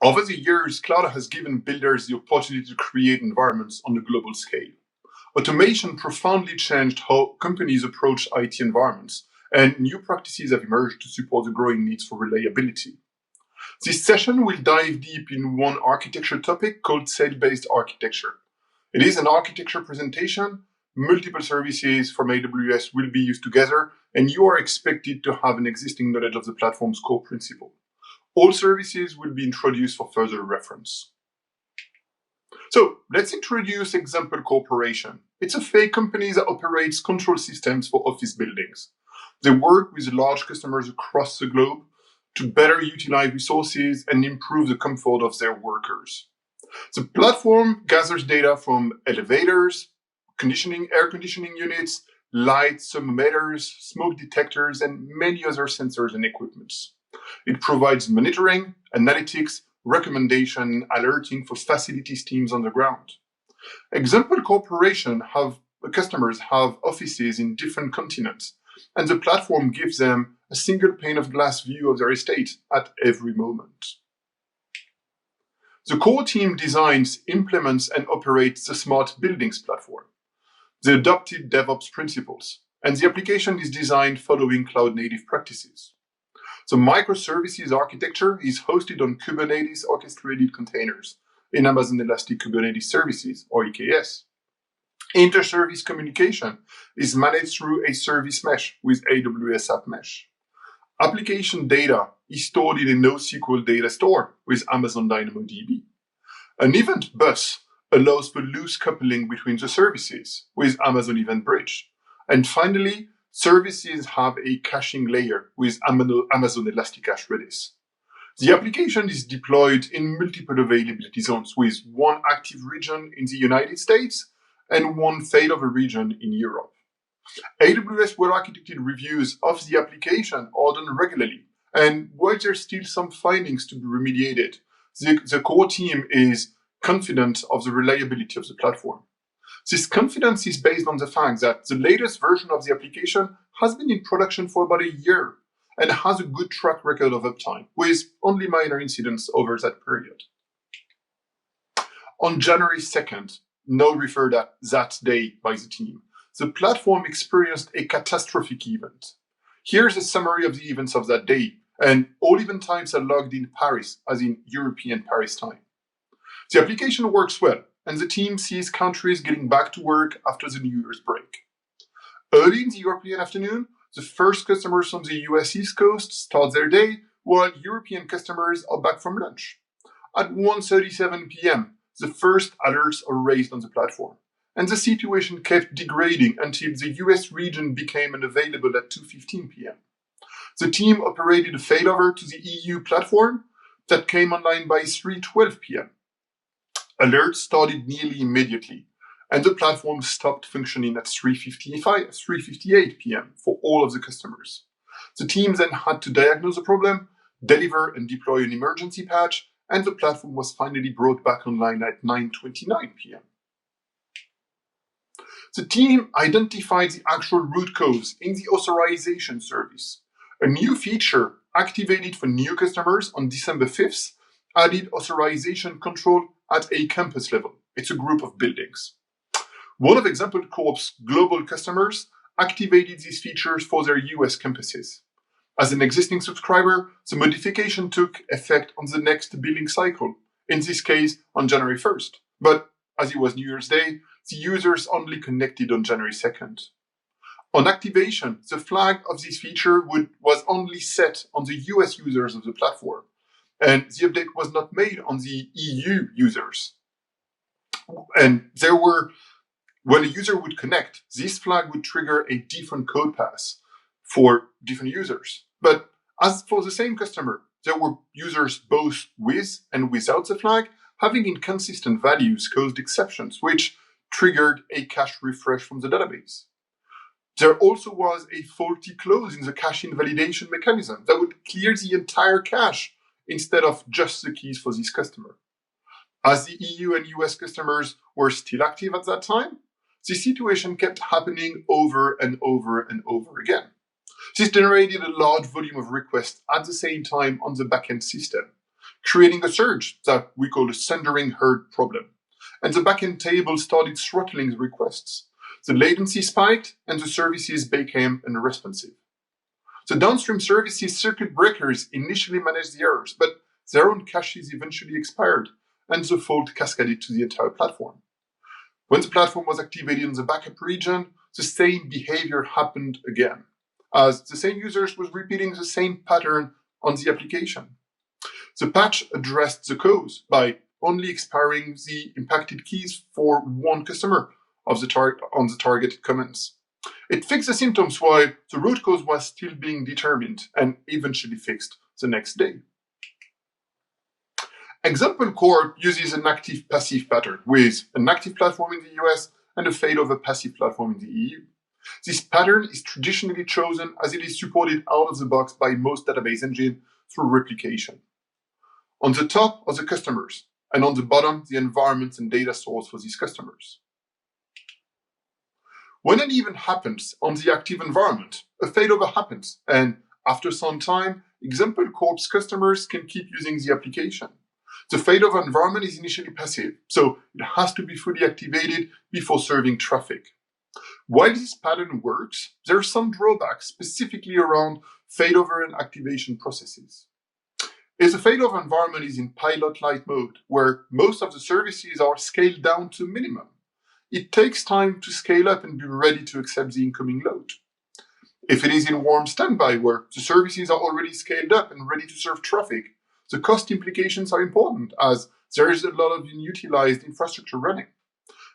Over the years, cloud has given builders the opportunity to create environments on a global scale. Automation profoundly changed how companies approach IT environments, and new practices have emerged to support the growing needs for reliability. This session will dive deep in one architecture topic called cell-based architecture. It is an architecture presentation. Multiple services from AWS will be used together, and you are expected to have an existing knowledge of the platform's core principle. All services will be introduced for further reference. So let's introduce Example Corporation. It's a fake company that operates control systems for office buildings. They work with large customers across the globe to better utilize resources and improve the comfort of their workers. The platform gathers data from elevators, air conditioning units, lights, thermometers, smoke detectors, and many other sensors and equipments. It provides monitoring, analytics, recommendation, alerting for facilities teams on the ground. Example Corporation customers have offices in different continents, and the platform gives them a single pane of glass view of their estate at every moment. The core team designs, implements, and operates the smart buildings platform. They adopted DevOps principles, and the application is designed following cloud-native practices. The microservices architecture is hosted on Kubernetes orchestrated containers in Amazon Elastic Kubernetes Services, or EKS. Inter-service communication is managed through a service mesh with AWS App Mesh. Application data is stored in a NoSQL data store with Amazon DynamoDB. An event bus allows for loose coupling between the services with Amazon Event Bridge. And finally, services have a caching layer with Amazon Elasticache Redis. The application is deployed in multiple availability zones with one active region in the United States and one failover region in Europe. AWS well-architected reviews of the application are done regularly, and while there's still some findings to be remediated, the core team is confident of the reliability of the platform. This confidence is based on the fact that the latest version of the application has been in production for about a year and has a good track record of uptime, with only minor incidents over that period. On January 2nd, now referred at that day by the team, the platform experienced a catastrophic event. Here's a summary of the events of that day, and all event times are logged in Paris, as in European Paris time. The application works well, and the team sees countries getting back to work after the New Year's break. Early in the European afternoon, the first customers from the US East Coast start their day, while European customers are back from lunch. At 1:37 p.m., the first alerts are raised on the platform, and the situation kept degrading until the US region became unavailable at 2:15 p.m. The team operated a failover to the EU platform that came online by 3:12 p.m. Alerts started nearly immediately, and the platform stopped functioning at 3:58 p.m. for all of the customers. The team then had to diagnose the problem, deliver and deploy an emergency patch, and the platform was finally brought back online at 9:29 p.m. The team identified the actual root cause in the authorization service. A new feature activated for new customers on December 5th added authorization control at a campus level. It's a group of buildings. One of Example Corp's global customers activated these features for their US campuses. As an existing subscriber, the modification took effect on the next billing cycle, in this case on January 1st. But as it was New Year's Day, the users only connected on January 2nd. On activation, the flag of this feature was only set on the US users of the platform, and the update was not made on the EU users. And when a user would connect, this flag would trigger a different code path for different users. But as for the same customer, there were users both with and without the flag having inconsistent values caused exceptions, which triggered a cache refresh from the database. There also was a faulty clause in the cache invalidation mechanism that would clear the entire cache instead of just the keys for this customer. As the EU and US customers were still active at that time, the situation kept happening over and over and over again. This generated a large volume of requests at the same time on the backend system, creating a surge that we call the sundering herd problem. And the backend table started throttling the requests. The latency spiked and the services became unresponsive. The downstream services circuit breakers initially managed the errors, but their own caches eventually expired and the fault cascaded to the entire platform. When the platform was activated in the backup region, the same behavior happened again, as the same users was repeating the same pattern on the application. The patch addressed the cause by only expiring the impacted keys for one customer on the target comments. It fixed the symptoms while the root cause was still being determined and eventually fixed the next day. Example Corp uses an active-passive pattern with an active platform in the US and a failover passive platform in the EU. This pattern is traditionally chosen as it is supported out of the box by most database engines through replication. On the top are the customers, and on the bottom, the environments and data source for these customers. When an event happens on the active environment, a failover happens, and after some time, Example Corp's customers can keep using the application. The failover environment is initially passive, so it has to be fully activated before serving traffic. While this pattern works, there are some drawbacks specifically around failover and activation processes. If the failover environment is in pilot light mode, where most of the services are scaled down to minimum, it takes time to scale up and be ready to accept the incoming load. If it is in warm standby, where the services are already scaled up and ready to serve traffic, the cost implications are important, as there is a lot of unutilized infrastructure running.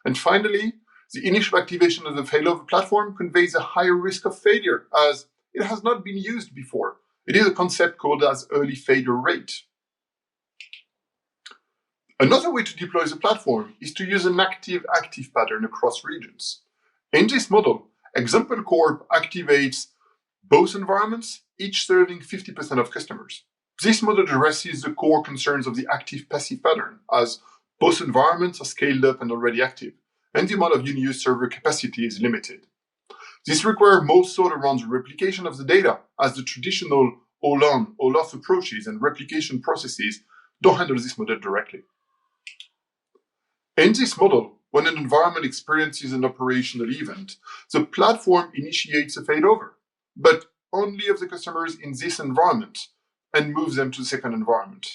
And finally, the initial activation of the failover platform conveys a higher risk of failure, as it has not been used before. It is a concept called as early failure rate. Another way to deploy the platform is to use an active-active pattern across regions. In this model, Example Corp activates both environments, each serving 50% of customers. This model addresses the core concerns of the active-passive pattern, as both environments are scaled up and already active, and the amount of unused server capacity is limited. This requires most thought around the replication of the data, as the traditional all-on, all-off approaches and replication processes don't handle this model directly. In this model, when an environment experiences an operational event, the platform initiates a failover, but only of the customers in this environment, and moves them to the second environment.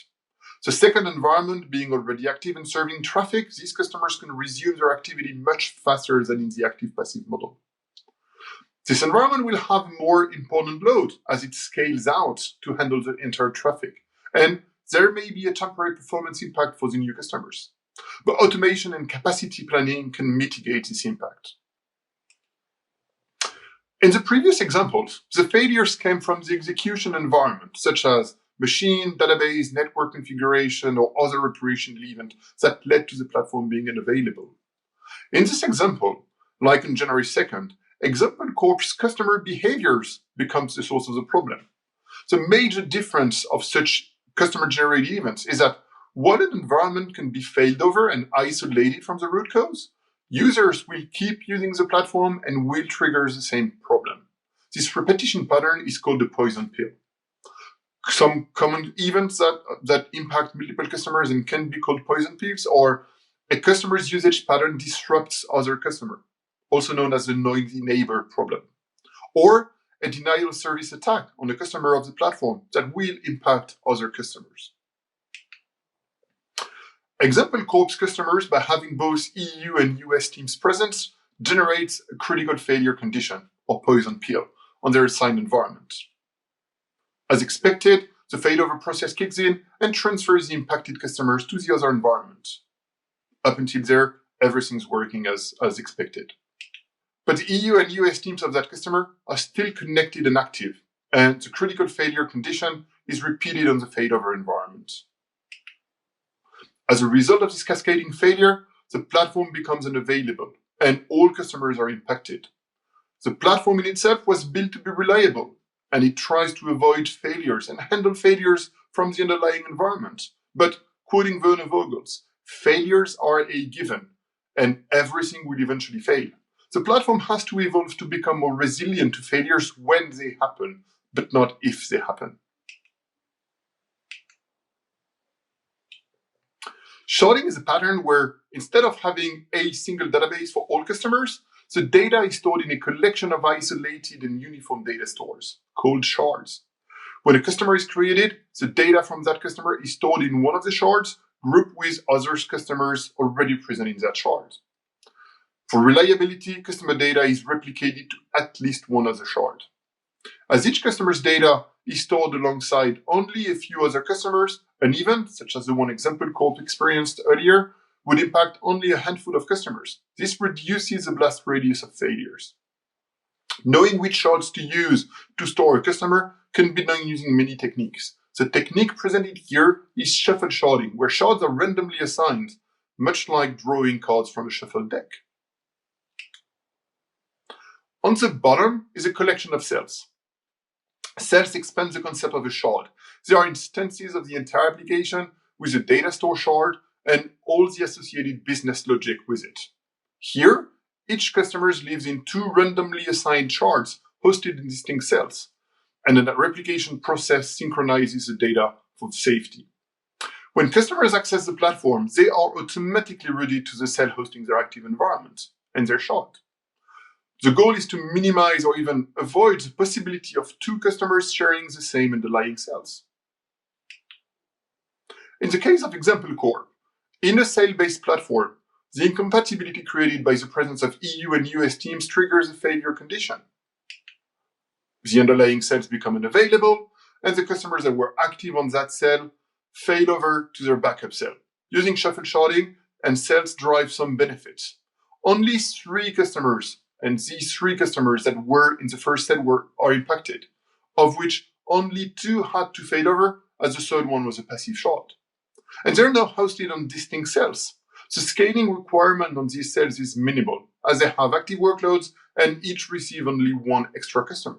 The second environment being already active and serving traffic, these customers can resume their activity much faster than in the active-passive model. This environment will have more important load as it scales out to handle the entire traffic, and there may be a temporary performance impact for the new customers. But automation and capacity planning can mitigate this impact. In the previous examples, the failures came from the execution environment, such as machine, database, network configuration, or other operational events that led to the platform being unavailable. In this example, like on January 2nd, Example Corp's customer behaviors becomes the source of the problem. The major difference of such customer-generated events is that while an environment can be failed over and isolated from the root cause, users will keep using the platform and will trigger the same problem. This repetition pattern is called the poison pill. Some common events that impact multiple customers and can be called poison pills are a customer's usage pattern disrupts other customer, also known as the noisy neighbor problem, or a denial of service attack on a customer of the platform that will impact other customers. Example Corp's customers, by having both EU and US teams present, generates a critical failure condition, or poison pill, on their assigned environment. As expected, the failover process kicks in and transfers the impacted customers to the other environment. Up until there, everything's working as expected. But the EU and US teams of that customer are still connected and active, and the critical failure condition is repeated on the failover environment. As a result of this cascading failure, the platform becomes unavailable, and all customers are impacted. The platform in itself was built to be reliable, and it tries to avoid failures and handle failures from the underlying environment. But, quoting Werner Vogels, failures are a given, and everything will eventually fail. The platform has to evolve to become more resilient to failures when they happen, but not if they happen. Sharding is a pattern where instead of having a single database for all customers, the data is stored in a collection of isolated and uniform data stores called shards. When a customer is created, the data from that customer is stored in one of the shards, grouped with other customers already present in that shard. For reliability, customer data is replicated to at least one other shard. As each customer's data is stored alongside only a few other customers, an event, such as the one example Corp experienced earlier, would impact only a handful of customers. This reduces the blast radius of failures. Knowing which shards to use to store a customer can be done using many techniques. The technique presented here is shuffle sharding, where shards are randomly assigned, much like drawing cards from a shuffle deck. On the bottom is a collection of cells. Cells expand the concept of a shard. They are instances of the entire application with a data store shard and all the associated business logic with it. Here, each customer lives in two randomly assigned shards hosted in distinct cells, and a replication process synchronizes the data for safety. When customers access the platform, they are automatically routed to the cell hosting their active environment and their shard. The goal is to minimize or even avoid the possibility of two customers sharing the same underlying cells. In the case of example Corp, in a sale-based platform, the incompatibility created by the presence of EU and US teams triggers a failure condition. The underlying cells become unavailable, and the customers that were active on that cell fail over to their backup cell. Using shuffle sharding, and cells drive some benefits. Only 3 customers, and these 3 customers that were in the first cell are impacted, of which only 2 had to fail over, as the third one was a passive shard. And they're now hosted on distinct cells. The scaling requirement on these cells is minimal, as they have active workloads and each receive only 1 extra customer.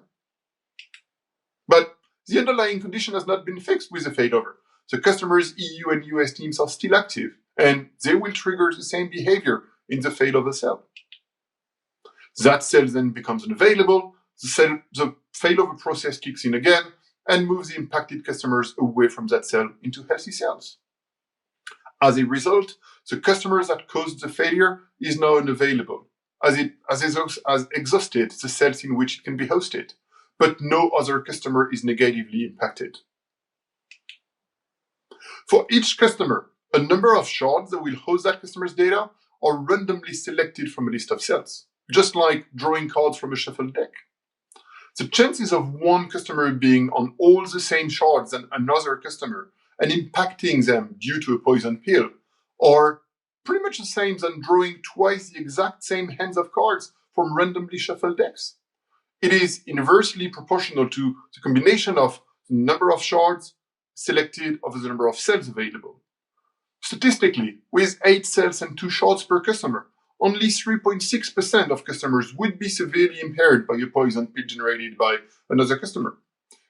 But the underlying condition has not been fixed with the failover. The customer's EU and US teams are still active, and they will trigger the same behavior in the failover cell. That cell then becomes unavailable, the failover process kicks in again, and moves the impacted customers away from that cell into healthy cells. As a result, the customers that caused the failure is now unavailable, as it has exhausted the cells in which it can be hosted, but no other customer is negatively impacted. For each customer, a number of shards that will host that customer's data are randomly selected from a list of cells, just like drawing cards from a shuffle deck. The chances of one customer being on all the same shards as another customer and impacting them due to a poison pill are pretty much the same as drawing twice the exact same hands of cards from randomly shuffled decks. It is inversely proportional to the combination of the number of shards selected over the number of cells available. Statistically, with 8 cells and 2 shards per customer, only 3.6% of customers would be severely impaired by a poison pill generated by another customer.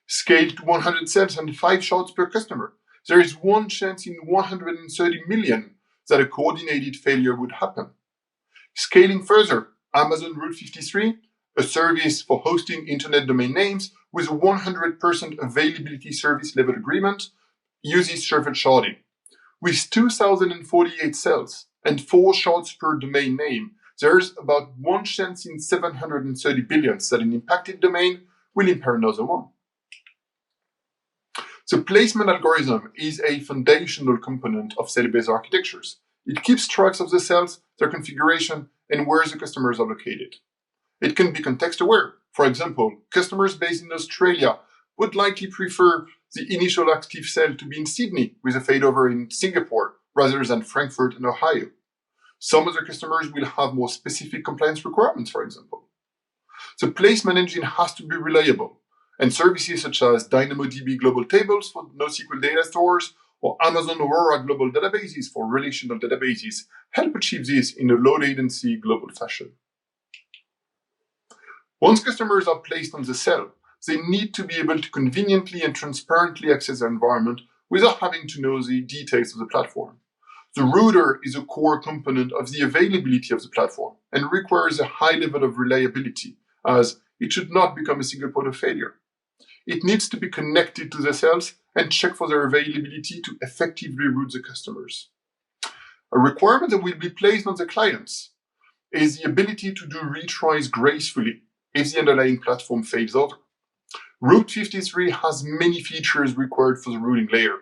Scaled to 100 cells and 5 shards per customer, there is 1 chance in 130 million that a coordinated failure would happen. Scaling further, Amazon Route 53, a service for hosting internet domain names with a 100% availability service level agreement, uses shuffle sharding. With 2,048 cells and 4 shards per domain name, there's about 1 chance in 730 billion that an impacted domain will impair another one. The placement algorithm is a foundational component of cell-based architectures. It keeps track of the cells, their configuration, and where the customers are located. It can be context-aware. For example, customers based in Australia would likely prefer the initial active cell to be in Sydney with a failover in Singapore rather than Frankfurt and Ohio. Some other customers will have more specific compliance requirements, for example. The placement engine has to be reliable, and services such as DynamoDB Global Tables for NoSQL data stores or Amazon Aurora Global Databases for relational databases help achieve this in a low-latency global fashion. Once customers are placed on the cell, they need to be able to conveniently and transparently access their environment without having to know the details of the platform. The router is a core component of the availability of the platform and requires a high level of reliability, as it should not become a single point of failure. It needs to be connected to the cells and check for their availability to effectively route the customers. A requirement that will be placed on the clients is the ability to do retries gracefully if the underlying platform fails over. Route 53 has many features required for the routing layer.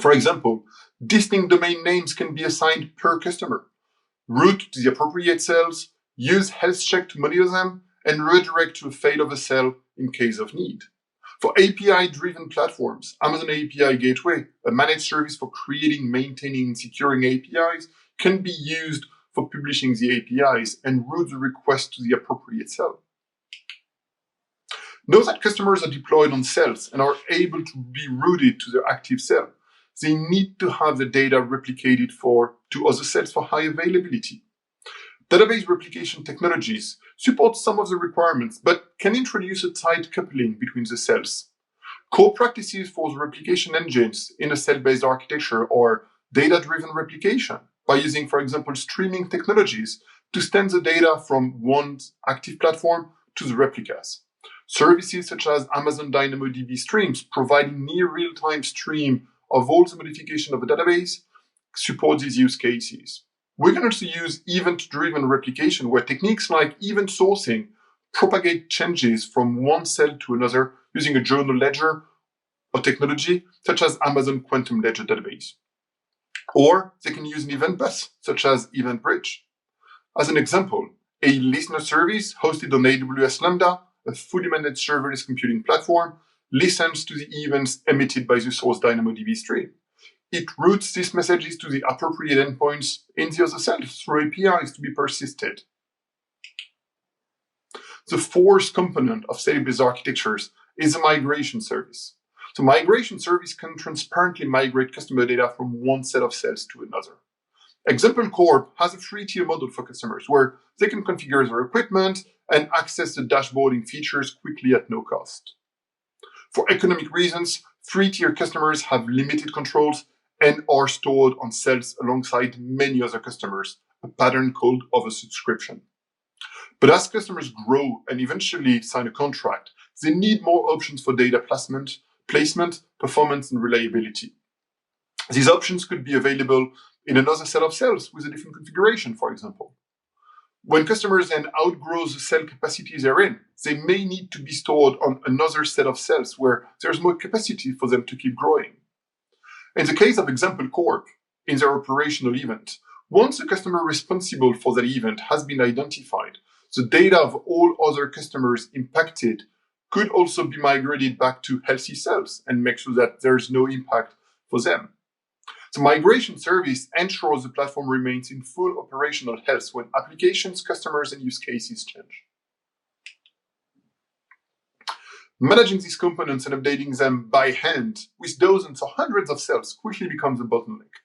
For example, distinct domain names can be assigned per customer, route to the appropriate cells, use health check to monitor them, and redirect to a failover cell in case of need. For API-driven platforms, Amazon API Gateway, a managed service for creating, maintaining, and securing APIs, can be used for publishing the APIs and route the request to the appropriate cell. Know that customers are deployed on cells and are able to be routed to their active cell. They need to have the data replicated to other cells for high availability. Database replication technologies support some of the requirements, but can introduce a tight coupling between the cells. Core practices for the replication engines in a cell-based architecture are data-driven replication by using, for example, streaming technologies to send the data from one active platform to the replicas. Services such as Amazon DynamoDB Streams, providing near real-time stream of all the modification of a database, support these use cases. We can also use event-driven replication, where techniques like event sourcing propagate changes from one cell to another using a journal ledger or technology such as Amazon Quantum Ledger Database. Or they can use an event bus, such as EventBridge. As an example, a listener service hosted on AWS Lambda, a fully managed serverless computing platform, listens to the events emitted by the source DynamoDB stream. It routes these messages to the appropriate endpoints in the other cells through APIs to be persisted. The fourth component of cell-based architectures is a migration service. The migration service can transparently migrate customer data from one set of cells to another. Example Corp has a free-tier model for customers where they can configure their equipment and access the dashboarding features quickly at no cost. For economic reasons, free-tier customers have limited controls and are stored on cells alongside many other customers, a pattern called oversubscription. But as customers grow and eventually sign a contract, they need more options for data placement, performance, and reliability. These options could be available in another set of cells with a different configuration, for example. When customers then outgrow the cell capacity they're in, they may need to be stored on another set of cells where there's more capacity for them to keep growing. In the case of Example Corp, in their operational event, once the customer responsible for that event has been identified, the data of all other customers impacted could also be migrated back to healthy cells and make sure that there's no impact for them. The migration service ensures the platform remains in full operational health when applications, customers, and use cases change. Managing these components and updating them by hand with dozens or hundreds of cells quickly becomes a bottleneck.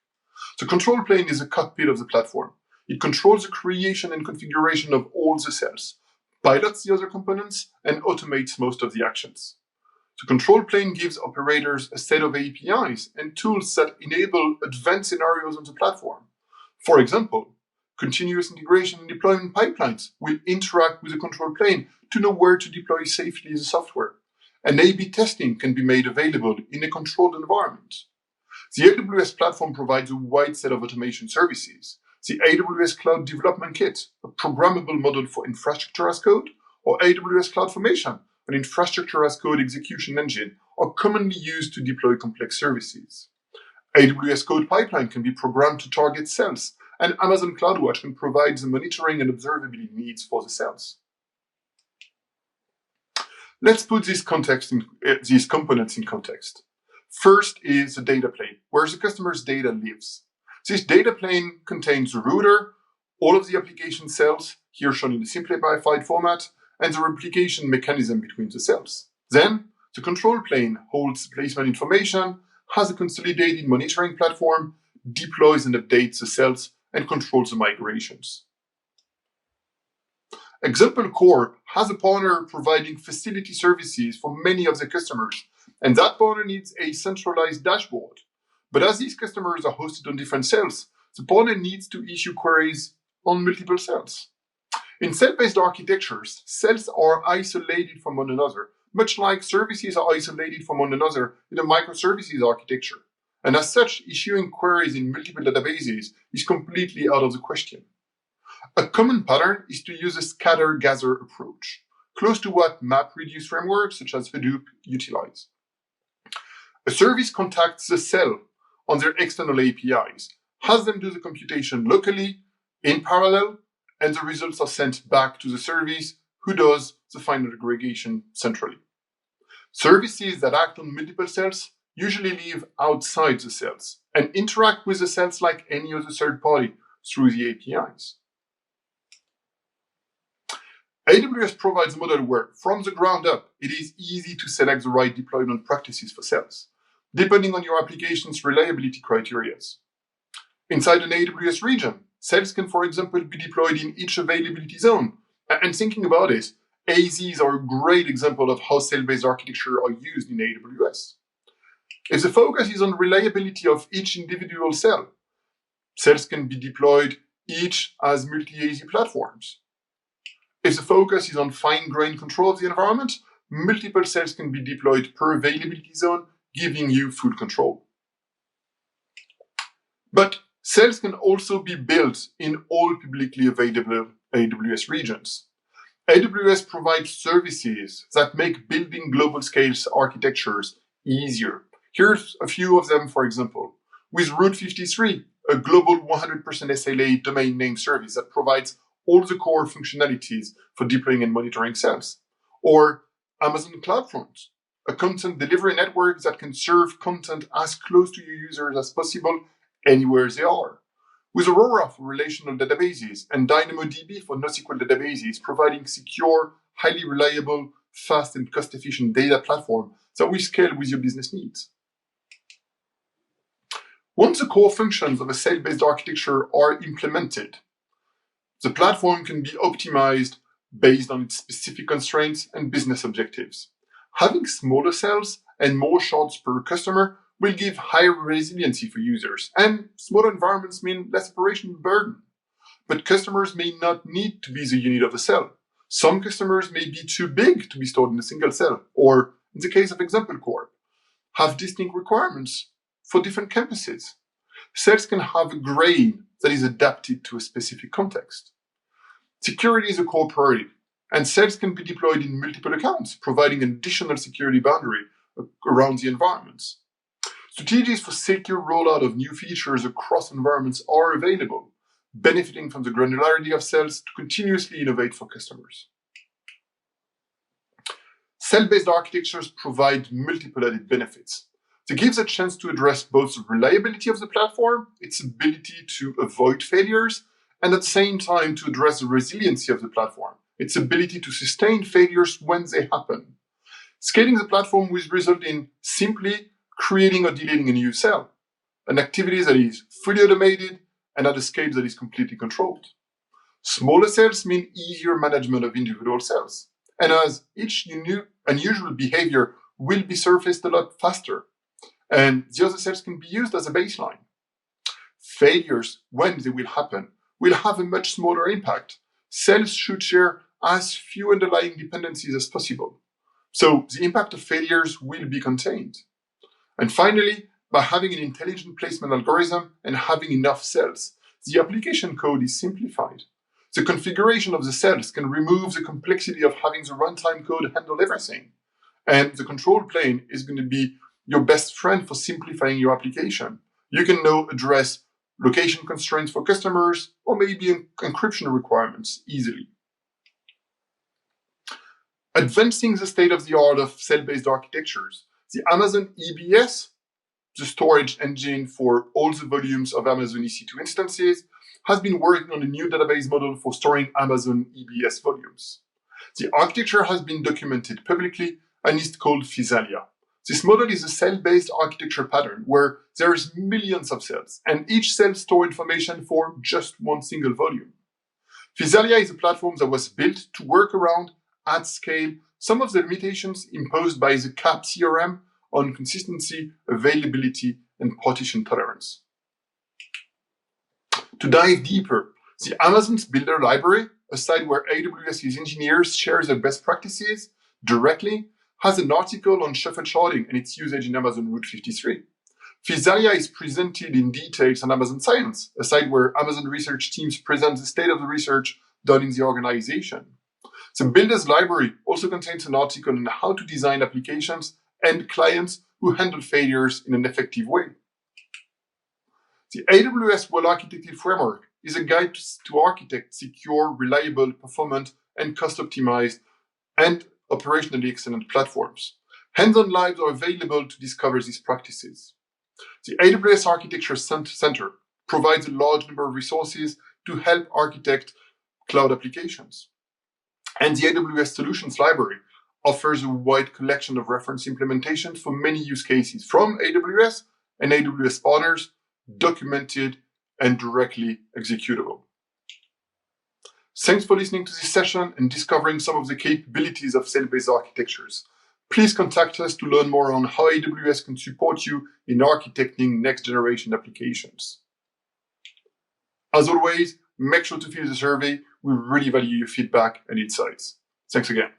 The control plane is the cockpit of the platform. It controls the creation and configuration of all the cells, pilots the other components, and automates most of the actions. The control plane gives operators a set of APIs and tools that enable advanced scenarios on the platform. For example, continuous integration and deployment pipelines will interact with the control plane to know where to deploy safely the software. And A/B testing can be made available in a controlled environment. The AWS platform provides a wide set of automation services. The AWS Cloud Development Kit, a programmable model for infrastructure as code, or AWS CloudFormation, an infrastructure as code execution engine, are commonly used to deploy complex services. AWS Code Pipeline can be programmed to target cells, and Amazon CloudWatch can provide the monitoring and observability needs for the cells. Let's put these components in context. First is the data plane, where the customer's data lives. This data plane contains the router, all of the application cells, here shown in the simplified format, and the replication mechanism between the cells. Then, the control plane holds placement information, has a consolidated monitoring platform, deploys and updates the cells, and controls the migrations. Example Corp has a partner providing facility services for many of the customers, and that partner needs a centralized dashboard. But as these customers are hosted on different cells, the partner needs to issue queries on multiple cells. In cell-based architectures, cells are isolated from one another, much like services are isolated from one another in a microservices architecture. and as such, issuing queries in multiple databases is completely out of the question. A common pattern is to use a scatter-gather approach, close to what MapReduce frameworks such as Hadoop utilize. A service contacts the cell on their external APIs, has them do the computation locally, in parallel, and the results are sent back to the service, who does the final aggregation centrally. Services that act on multiple cells usually live outside the cells and interact with the cells like any other third party through the APIs. AWS provides a model where, from the ground up, it is easy to select the right deployment practices for cells, depending on your application's reliability criteria. Inside an AWS region, cells can, for example, be deployed in each availability zone. And thinking about it, AZs are a great example of how cell-based architecture are used in AWS. If the focus is on reliability of each individual cell, cells can be deployed each as multi-AZ platforms. If the focus is on fine-grained control of the environment, multiple cells can be deployed per availability zone, giving you full control. But cells can also be built in all publicly available AWS regions. AWS provides services that make building global scale architectures easier. Here's a few of them, for example. With Route 53, a global 100% SLA domain name service that provides all the core functionalities for deploying and monitoring cells. Or Amazon CloudFront, a content delivery network that can serve content as close to your users as possible anywhere they are. With Aurora for relational databases and DynamoDB for NoSQL databases, providing secure, highly reliable, fast, and cost-efficient data platform that will scale with your business needs. Once the core functions of a cell-based architecture are implemented, the platform can be optimized based on its specific constraints and business objectives. Having smaller cells and more shards per customer will give higher resiliency for users, and smaller environments mean less operational burden. But customers may not need to be the unit of a cell. Some customers may be too big to be stored in a single cell, or, in the case of example Corp, have distinct requirements for different campuses. Cells can have a grain that is adapted to a specific context. Security is a core priority, and cells can be deployed in multiple accounts, providing an additional security boundary around the environments. Strategies for secure rollout of new features across environments are available, benefiting from the granularity of cells to continuously innovate for customers. Cell-based architectures provide multiple added benefits. They give a chance to address both the reliability of the platform, its ability to avoid failures, and at the same time to address the resiliency of the platform, its ability to sustain failures when they happen. Scaling the platform will result in simply creating or deleting a new cell, an activity that is fully automated and at a scale that is completely controlled. Smaller cells mean easier management of individual cells, and as each unusual behavior will be surfaced a lot faster, and the other cells can be used as a baseline. Failures, when they will happen, will have a much smaller impact. Cells should share as few underlying dependencies as possible, so the impact of failures will be contained. And finally, by having an intelligent placement algorithm and having enough cells, the application code is simplified. The configuration of the cells can remove the complexity of having the runtime code handle everything. And the control plane is going to be your best friend for simplifying your application. You can now address location constraints for customers or maybe encryption requirements easily. Advancing the state-of-the-art of cell-based architectures, the Amazon EBS, the storage engine for all the volumes of Amazon EC2 instances, has been working on a new database model for storing Amazon EBS volumes. The architecture has been documented publicly and is called Physalia. This model is a cell-based architecture pattern where there is millions of cells, and each cell stores information for just one single volume. Physalia is a platform that was built to work around, at scale, some of the limitations imposed by the CAP CRM on consistency, availability, and partition tolerance. To dive deeper, the Amazon's Builder Library, a site where AWS's engineers share their best practices directly, has an article on shuffle sharding and its usage in Amazon Route 53. Physalia is presented in details on Amazon Science, a site where Amazon research teams present the state of the research done in the organization. The Builders Library also contains an article on how to design applications and clients who handle failures in an effective way. The AWS Well-Architected Framework is a guide to architect secure, reliable, performant, and cost-optimized and operationally excellent platforms. Hands-on labs are available to discover these practices. The AWS Architecture Center provides a large number of resources to help architect cloud applications. And the AWS Solutions Library offers a wide collection of reference implementations for many use cases from AWS and AWS partners, documented and directly executable. Thanks for listening to this session and discovering some of the capabilities of cell-based architectures. Please contact us to learn more on how AWS can support you in architecting next-generation applications. As always, make sure to fill the survey. We really value your feedback and insights. Thanks again.